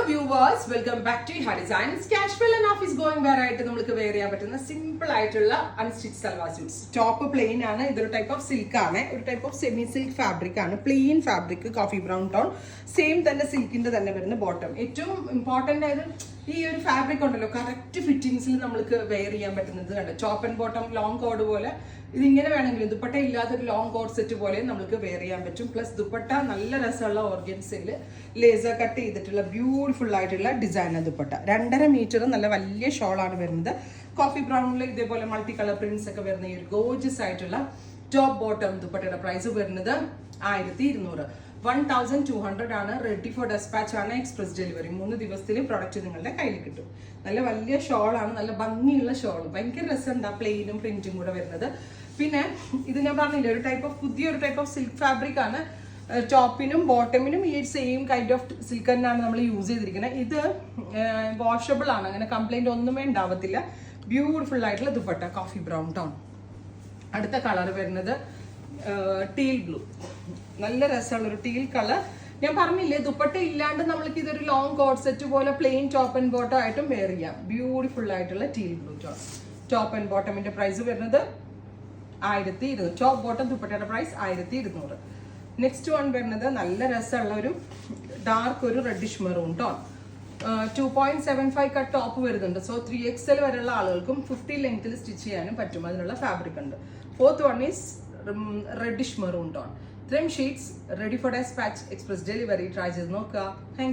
viewers, welcome back to Her Designs. Casual and office going wear ആയിട്ട് നമുക്ക് wear ചെയ്യാൻ പറ്റുന്ന സിമ്പിൾ ആയിട്ടുള്ള unstitch salwar suits. Top plain ആണ്, ഇതൊരു ടൈപ്പ് ഓഫ് സിൽക്ക് ആണ്, ഒരു type of semi silk fabric ആണ്, plain fabric, coffee brown tone, same തന്നെ സിൽക്കിന്റെ തന്നെ വരുന്ന ബോട്ടം. ഏറ്റവും ഇമ്പോർട്ടന്റ് ആയത് ഈ ഒരു ഫാബ്രിക് ഉണ്ടല്ലോ, കറക്റ്റ് ഫിറ്റിംഗ്സിൽ നമുക്ക് വെയർ ചെയ്യാൻ പറ്റുന്നത് കണ്ട് top and bottom long code പോലെ ഇതിങ്ങനെ വേണമെങ്കിൽ ദുപ്പട്ട ഇല്ലാത്തൊരു ലോങ് കോഡ് സെറ്റ് പോലെ നമുക്ക് വെയർ ചെയ്യാൻ പറ്റും. പ്ലസ് ദുപ്പട്ട നല്ല രസമുള്ള ഓർഗൻസയിൽ ലേസർ കട്ട് ചെയ്തിട്ടുള്ള ബ്യൂട്ടിഫുൾ ആയിട്ടുള്ള ഡിസൈനർ ദുപ്പട്ട. 2.5 മീറ്റർ നല്ല വലിയ ഷോളാണ് വരുന്നത്. കോഫി ബ്രൗണിൽ ഇതേപോലെ മൾട്ടി കളർ പ്രിന്റ്സ് ഒക്കെ വരുന്ന ഈ ഒരു ഗോർജസ് ആയിട്ടുള്ള ടോപ്പ് ബോട്ടം ദുപ്പട്ടയുടെ പ്രൈസ് വരുന്നത് 1200. 1200 ആണ്. റെഡി ഫോർ ഡെസ്പാച്ച് ആണ്, എക്സ്പ്രസ് ഡെലിവറി. 3 ദിവസത്തിൽ പ്രൊഡക്റ്റ് നിങ്ങളുടെ കയ്യിൽ കിട്ടും. നല്ല വലിയ ഷോളാണ്, നല്ല ഭംഗിയുള്ള ഷോൾ, ഭയങ്കര രസമുണ്ട് ആ പ്ലെയിനും പ്രിന്റും കൂടെ വരുന്നത്. പിന്നെ ഇത് ഞാൻ പറഞ്ഞില്ല, ഒരു ടൈപ്പ് ഓഫ് പുതിയൊരു ടൈപ്പ് ഓഫ് സിൽക്ക് ഫാബ്രിക് ആണ്. ടോപ്പിനും ബോട്ടമിനും ഈ സെയിം കൈൻഡ് ഓഫ് സിൽക്ക് തന്നെയാണ് നമ്മൾ യൂസ് ചെയ്തിരിക്കുന്നത്. ഇത് വാഷബിൾ ആണ്, അങ്ങനെ കംപ്ലൈന്റ് ഒന്നുമേ ഉണ്ടാവത്തില്ല. ബ്യൂട്ടിഫുൾ ആയിട്ടുള്ള ദുപ്പട്ട, കോഫി ബ്രൗൺ ടോൺ. അടുത്ത കളർ വരുന്നത് ടീൽ ബ്ലൂ, നല്ല രസമുള്ള ഒരു ടീൽ കളർ. ഞാൻ പറഞ്ഞില്ലേ, ദുപ്പട്ട ഇല്ലാണ്ട് നമ്മൾക്ക് ഇതൊരു ലോങ് കോഡ് സെറ്റ് പോലെ പ്ലെയിൻ ടോപ്പ് ആൻഡ് ബോട്ടം ആയിട്ടും വെയർ ചെയ്യാം. ബ്യൂട്ടിഫുൾ ആയിട്ടുള്ള teal blue tone. Top and ബോട്ടമിന്റെ പ്രൈസ് വരുന്നത് 1200. ടോപ്പ് ബോട്ടം ദുപ്പട്ടയുടെ പ്രൈസ് 1200. നെക്സ്റ്റ് വൺ വരുന്നത് നല്ല രസമുള്ള ഒരു ഡാർക്ക് ഒരു reddish maroon tone. 2.75 cut top വരുന്നുണ്ട്. സോ 3XL വരെയുള്ള ആളുകൾക്കും 50 ലെങ്ത്തിൽ സ്റ്റിച്ച് ചെയ്യാനും പറ്റും, അതിനുള്ള ഫാബ്രിക് ഉണ്ട്. Fourth one is reddish maroon tone. ഇത്രയും sheets ready for despatch, express delivery. Try ചെയ്ത് നോക്കുക. Thank U.